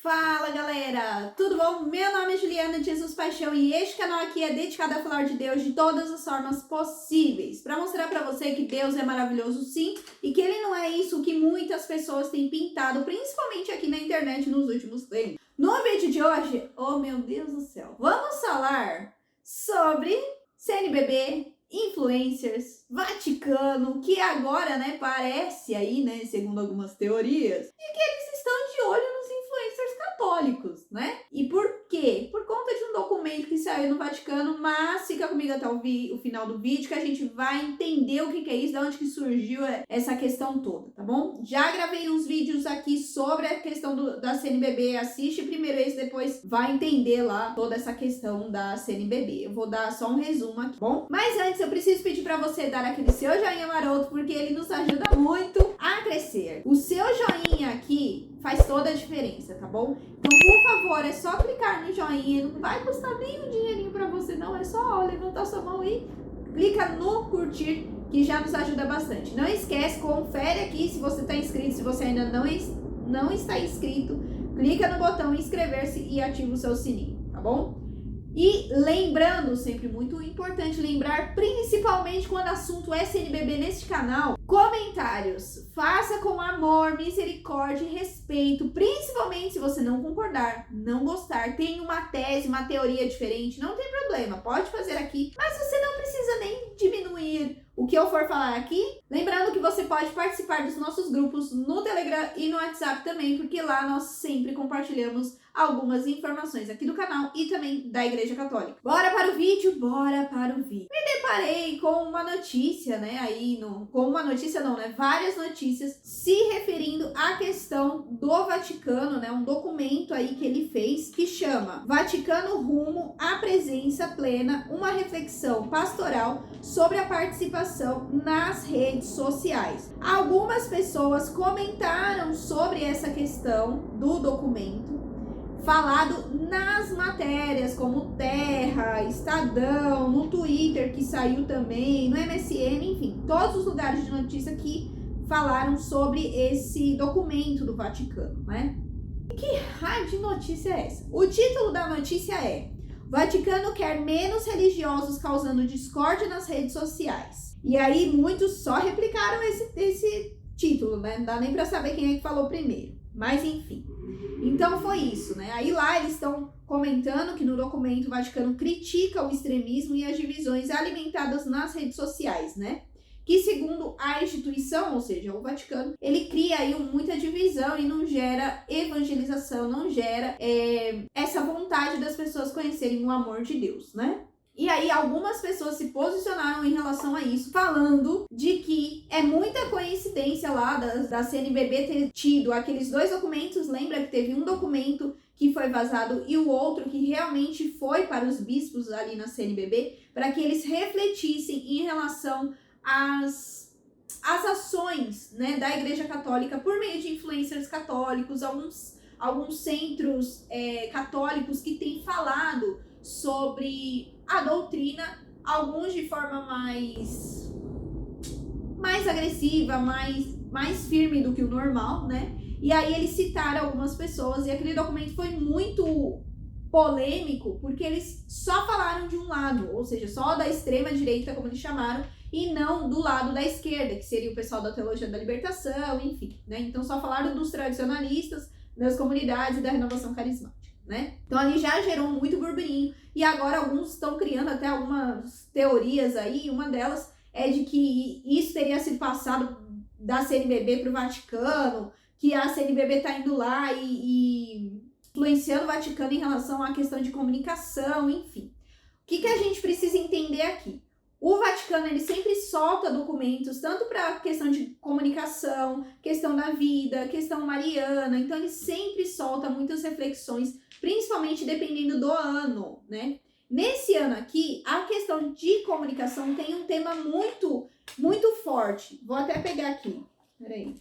Fala galera, tudo bom? Meu nome é Juliana de Jesus Paixão e este canal aqui é dedicado a falar de Deus de todas as formas possíveis, para mostrar para você que Deus é maravilhoso sim e que ele não é isso que muitas pessoas têm pintado, principalmente aqui na internet nos últimos tempos. No vídeo de hoje, oh meu Deus do céu, vamos falar sobre CNBB, influencers, Vaticano, que agora, parece aí, segundo algumas teorias, e que eles estão de olho nos influencers católicos, E por quê? Por conta de um documento que saiu no Vaticano, mas fica comigo até o final do vídeo que a gente vai entender o que é isso, de onde que surgiu essa questão toda, tá bom? Já gravei uns vídeos aqui sobre a questão da CNBB, assiste primeiro esse, depois vai entender lá toda essa questão da CNBB. Eu vou dar só um resumo aqui, bom? Mas antes eu preciso pedir para você dar aquele seu joinha maroto, porque ele nos ajuda muito a crescer. O seu joinha aqui faz toda a diferença, tá bom? Então, por favor, é só clicar no joinha, não vai custar nem um dinheirinho pra você, não. É só levantar sua mão e clica no curtir, que já nos ajuda bastante. Não esquece, confere aqui se você tá inscrito, se você ainda não está inscrito, clica no botão inscrever-se e ativa o seu sininho, tá bom? E lembrando, sempre muito importante lembrar, principalmente quando o assunto é CNBB neste canal, comentários, faça com amor, misericórdia e respeito, principalmente se você não concordar, não gostar, tem uma tese, uma teoria diferente, não tem problema, pode fazer aqui, mas você não precisa nem diminuir o que eu for falar aqui. Lembrando que você pode participar dos nossos grupos no Telegram e no WhatsApp também, porque lá nós sempre compartilhamos algumas informações aqui do canal e também da Igreja Católica. Bora para o vídeo? Bora para o vídeo. Me deparei com uma notícia, várias notícias se referindo à questão do Vaticano, um documento aí que ele fez que chama Vaticano rumo à presença plena, uma reflexão pastoral sobre a participação nas redes sociais. Algumas pessoas comentaram sobre essa questão do documento, falado nas matérias como Terra, Estadão, no Twitter que saiu também, no MSN, enfim, todos os lugares de notícia que falaram sobre esse documento do Vaticano, E que raio de notícia é essa? O título da notícia é: Vaticano quer menos religiosos causando discórdia nas redes sociais. E aí muitos só replicaram esse título, Não dá nem pra saber quem é que falou primeiro. Mas enfim. Então foi isso, Aí lá eles estão comentando que no documento o Vaticano critica o extremismo e as divisões alimentadas nas redes sociais, Que segundo a instituição, ou seja, o Vaticano, ele cria aí muita divisão e não gera evangelização, não gera essa vontade das pessoas conhecerem o amor de Deus, E aí algumas pessoas se posicionaram em relação a isso, falando de que é muita coincidência lá da CNBB ter tido aqueles dois documentos. Lembra que teve um documento que foi vazado e o outro que realmente foi para os bispos ali na CNBB, para que eles refletissem em relação às ações, da Igreja Católica por meio de influencers católicos, alguns centros católicos que têm falado sobre a doutrina, alguns de forma mais agressiva, mais firme do que o normal, E aí eles citaram algumas pessoas e aquele documento foi muito polêmico porque eles só falaram de um lado, ou seja, só da extrema direita, como eles chamaram, e não do lado da esquerda, que seria o pessoal da teologia da libertação, enfim, Então só falaram dos tradicionalistas, das comunidades e da renovação carismática. Então ali já gerou muito burburinho e agora alguns estão criando até algumas teorias aí. Uma delas é de que isso teria sido passado da CNBB para o Vaticano, que a CNBB está indo lá e influenciando o Vaticano em relação à questão de comunicação, enfim. O que a gente precisa entender aqui? O Vaticano, ele sempre solta documentos, tanto para questão de comunicação, questão da vida, questão mariana, então ele sempre solta muitas reflexões, principalmente dependendo do ano, Nesse ano aqui, a questão de comunicação tem um tema muito, muito forte. Vou até pegar aqui, peraí,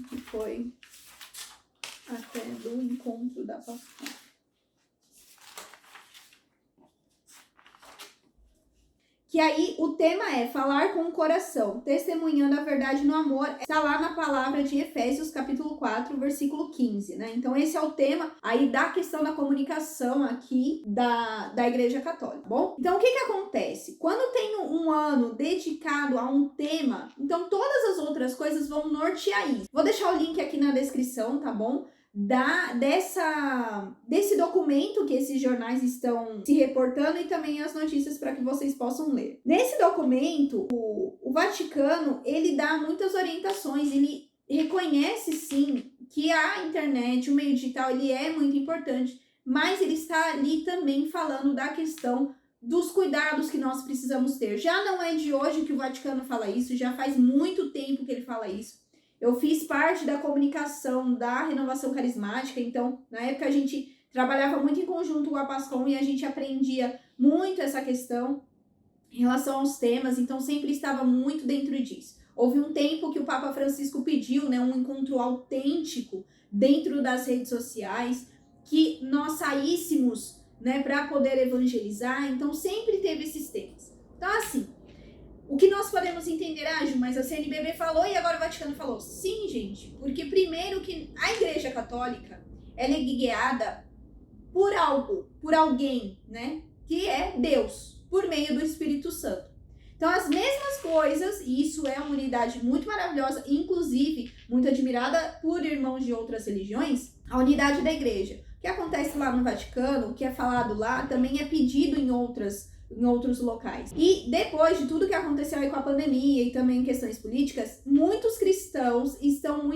que foi até do encontro da pastora. que aí o tema é falar com o coração, testemunhando a verdade no amor. Está lá na palavra de Efésios, capítulo 4, versículo 15, né? Então esse é o tema aí da questão da comunicação aqui da Igreja Católica, tá bom? Então o que acontece? Quando tem um ano dedicado a um tema, então todas as outras coisas vão nortear isso. Vou deixar o link aqui na descrição, tá bom? Desse documento que esses jornais estão se reportando e também as notícias para que vocês possam ler. Nesse documento, o Vaticano, ele dá muitas orientações, ele reconhece sim que a internet, o meio digital, ele é muito importante, mas ele está ali também falando da questão dos cuidados que nós precisamos ter. Já não é de hoje que o Vaticano fala isso, já faz muito tempo que ele fala isso. Eu fiz parte da comunicação da Renovação Carismática, então na época a gente trabalhava muito em conjunto com a PASCOM e a gente aprendia muito essa questão em relação aos temas, então sempre estava muito dentro disso. Houve um tempo que o Papa Francisco pediu, né, um encontro autêntico dentro das redes sociais, que nós saíssemos, né, para poder evangelizar, então sempre teve esses temas. Então assim, o que nós podemos entender, mas a CNBB falou e agora o Vaticano falou. Sim, gente, porque primeiro que a Igreja Católica, ela é guiada por algo, por alguém, né, que é Deus, por meio do Espírito Santo. Então as mesmas coisas, e isso é uma unidade muito maravilhosa, inclusive muito admirada por irmãos de outras religiões, a unidade da Igreja. O que acontece lá no Vaticano, o que é falado lá, também é pedido em outros locais. E depois de tudo que aconteceu aí com a pandemia e também questões políticas, muitos cristãos estão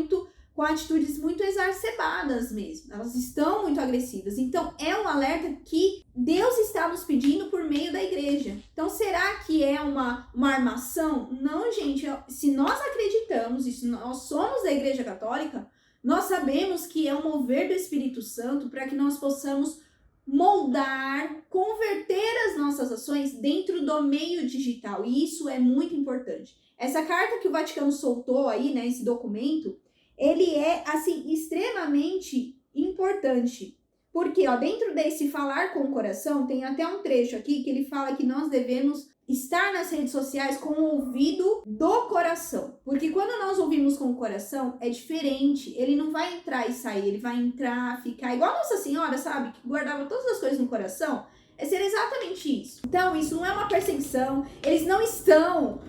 com atitudes muito exacerbadas mesmo. Elas estão muito agressivas. Então é um alerta que Deus está nos pedindo por meio da igreja. Então será que é uma armação? Não, gente. Se nós acreditamos e se nós somos da Igreja Católica, nós sabemos que é um mover do Espírito Santo para que nós possamos moldar, converter as nossas ações dentro do meio digital. E isso é muito importante. Essa carta que o Vaticano soltou aí, né, esse documento, ele é, assim, extremamente importante. Porque, dentro desse falar com o coração, tem até um trecho aqui que ele fala que nós devemos estar nas redes sociais com o ouvido do coração. Porque quando nós ouvimos com o coração, é diferente. Ele não vai entrar e sair, ele vai entrar, ficar igual a Nossa Senhora, sabe? Que guardava todas as coisas no coração. É ser exatamente isso. Então, isso não é uma perseguição. Eles não estão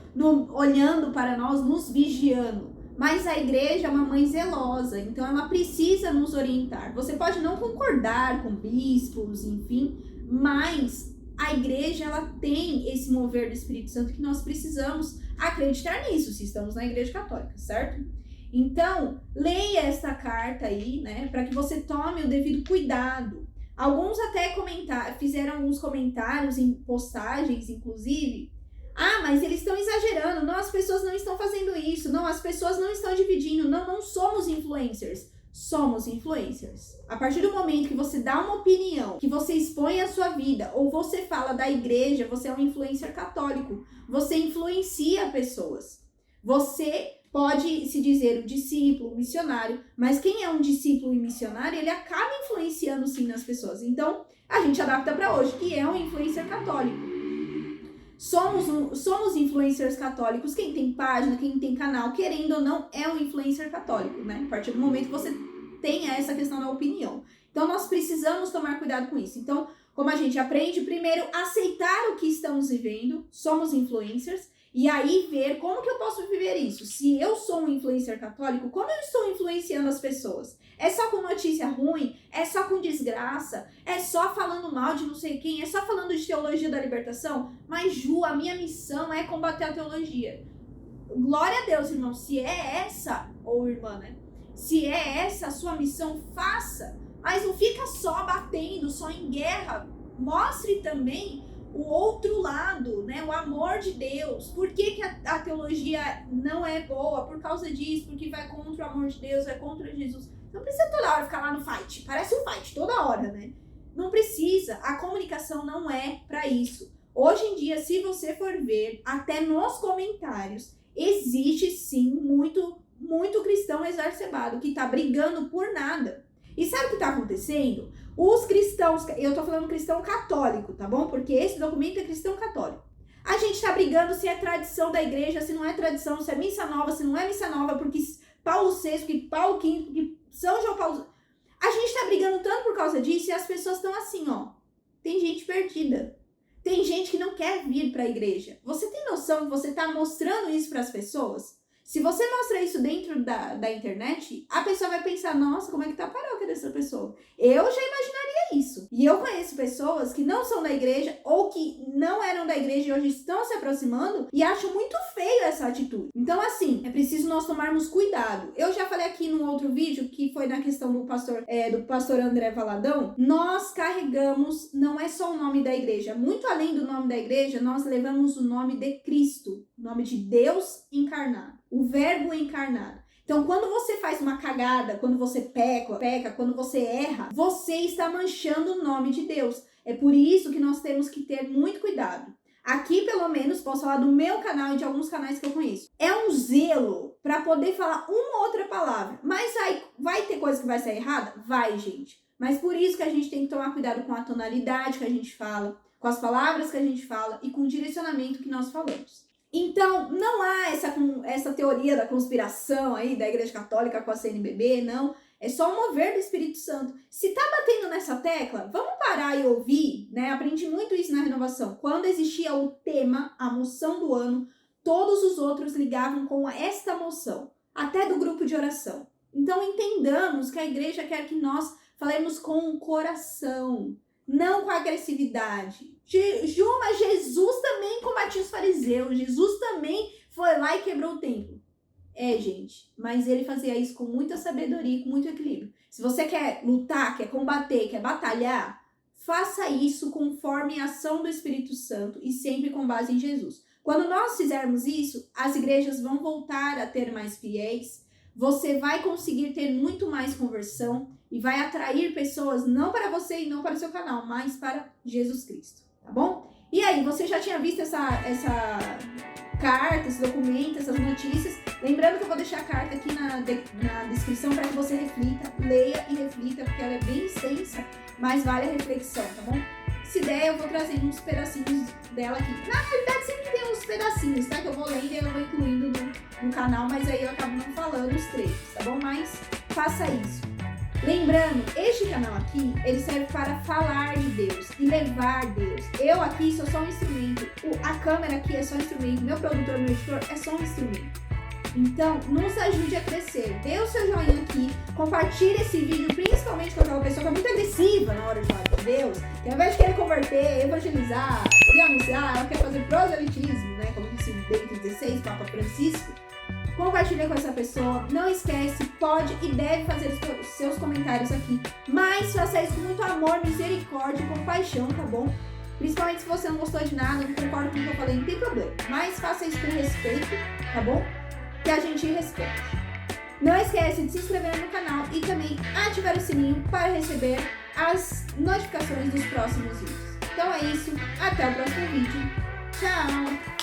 olhando para nós, nos vigiando. Mas a igreja é uma mãe zelosa, então ela precisa nos orientar. Você pode não concordar com bispos, enfim, mas a igreja, ela tem esse mover do Espírito Santo que nós precisamos acreditar nisso, se estamos na Igreja Católica, certo? Então, leia essa carta aí, né, para que você tome o devido cuidado. Alguns até fizeram alguns comentários em postagens, inclusive. Mas eles estão exagerando. Não, as pessoas não estão fazendo isso. Não, as pessoas não estão dividindo. Não somos influencers. Somos influencers. A partir do momento que você dá uma opinião, que você expõe a sua vida, ou você fala da igreja, você é um influencer católico. Você influencia pessoas. Você pode se dizer um discípulo, um missionário, mas quem é um discípulo e missionário, ele acaba influenciando sim nas pessoas. Então, a gente adapta para hoje, que é um influencer católico. Somos influencers católicos. Quem tem página, quem tem canal, querendo ou não, é um influencer católico, né? A partir do momento que você tenha essa questão da opinião. Então, nós precisamos tomar cuidado com isso. Então, como a gente aprende, primeiro, aceitar o que estamos vivendo, somos influencers, e aí ver como que eu posso viver isso. Se eu sou um influencer católico, como eu estou influenciando as pessoas? É só com notícia ruim? É só com desgraça? É só falando mal de não sei quem? É só falando de teologia da libertação? Mas, Ju, a minha missão é combater a teologia. Glória a Deus, irmão. Se é essa, ou irmã, né? Se é essa a sua missão, faça. Mas não fica só batendo, só em guerra. Mostre também o outro lado, né? O amor de Deus. Por que a teologia não é boa? Por causa disso, porque vai contra o amor de Deus, vai contra Jesus. Não precisa toda hora ficar lá no fight. Parece um fight toda hora, né? Não precisa. A comunicação não é para isso. Hoje em dia, se você for ver, até nos comentários, existe sim muito cristão exacerbado que tá brigando por nada. E sabe o que tá acontecendo? Os cristãos, eu tô falando cristão católico, tá bom? Porque esse documento é cristão católico. A gente tá brigando se é tradição da igreja, se não é tradição, se é missa nova, se não é missa nova, porque Paulo VI, porque Paulo V, porque São João Paulo... A gente tá brigando tanto por causa disso e as pessoas estão assim, ó. Tem gente perdida. Tem gente que não quer vir para a igreja. Você tem noção que você está mostrando isso para as pessoas? Se você mostra isso dentro da internet, a pessoa vai pensar, nossa, como é que tá a paróquia dessa pessoa? Eu já imaginaria isso. E eu conheço pessoas que não são da igreja ou que não eram da igreja e hoje estão se aproximando e acham muito feio essa atitude. Então, assim, é preciso nós tomarmos cuidado. Eu já falei aqui num outro vídeo, que foi na questão do pastor André Valadão. Nós carregamos, não é só o nome da igreja. Muito além do nome da igreja, nós levamos o nome de Cristo, o nome de Deus encarnado. O verbo encarnado. Então, quando você faz uma cagada, quando você peca, quando você erra, você está manchando o nome de Deus. É por isso que nós temos que ter muito cuidado. Aqui, pelo menos, posso falar do meu canal e de alguns canais que eu conheço. É um zelo para poder falar uma outra palavra. Mas aí, vai ter coisa que vai sair errada? Vai, gente. Mas por isso que a gente tem que tomar cuidado com a tonalidade que a gente fala, com as palavras que a gente fala e com o direcionamento que nós falamos. Então, não há essa teoria da conspiração aí da Igreja Católica com a CNBB, não. É só um mover do Espírito Santo. Se tá batendo nessa tecla, vamos parar e ouvir, né? Aprendi muito isso na renovação. Quando existia o tema, a moção do ano, todos os outros ligavam com esta moção, até do grupo de oração. Então, entendamos que a igreja quer que nós falemos com o coração, não com agressividade. Mas Jesus também combatia os fariseus. Jesus também foi lá e quebrou o templo. Gente, mas ele fazia isso com muita sabedoria e com muito equilíbrio. Se você quer lutar, quer combater, quer batalhar, faça isso conforme a ação do Espírito Santo e sempre com base em Jesus. Quando nós fizermos isso, as igrejas vão voltar a ter mais fiéis, você vai conseguir ter muito mais conversão e vai atrair pessoas não para você e não para o seu canal, mas para Jesus Cristo, tá bom? E aí, você já tinha visto essa carta, esse documento, essas notícias? Lembrando que eu vou deixar a carta aqui na descrição para que você reflita, leia e reflita, porque ela é bem extensa, mas vale a reflexão, tá bom? Se der, eu vou trazendo uns pedacinhos dela aqui. Na realidade, sempre tem uns pedacinhos, tá? Que eu vou lendo e eu vou incluindo no canal, mas aí eu acabo não falando os trechos, tá bom? Mas faça isso. Lembrando, este canal aqui, ele serve para falar de Deus e levar Deus. Eu aqui sou só um instrumento, a câmera aqui é só um instrumento, meu produtor, meu editor é só um instrumento. Então, nos ajude a crescer. Dê o seu joinha aqui, compartilhe esse vídeo, principalmente com aquela pessoa que é muito agressiva na hora de falar de Deus, que ao invés de querer converter, evangelizar e anunciar, ela quer fazer proselitismo, né? Como disse Bento XVI, Papa Francisco. Compartilha com essa pessoa, não esquece, pode e deve fazer os seus comentários aqui, mas faça isso com muito amor, misericórdia e compaixão, tá bom? Principalmente se você não gostou de nada, não concorda com o que eu falei, não tem problema, mas faça isso com respeito, tá bom? Que a gente respeite. Não esquece de se inscrever no canal e também ativar o sininho para receber as notificações dos próximos vídeos. Então é isso, até o próximo vídeo, tchau!